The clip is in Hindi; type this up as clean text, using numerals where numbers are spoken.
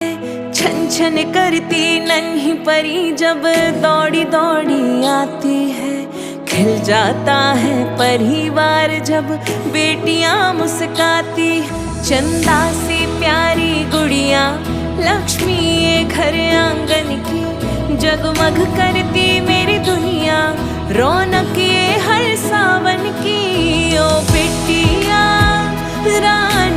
छन छन करती नन्ही परी जब दौड़ी दौड़ी आती है। खिल जाता है परिवार जब बेटियां मुस्काती। चंदा सी प्यारी गुड़िया लक्ष्मी ये घर आंगन की। जगमग करती मेरी दुनिया रौनक ये हर सावन की। ओ बेटिया रानी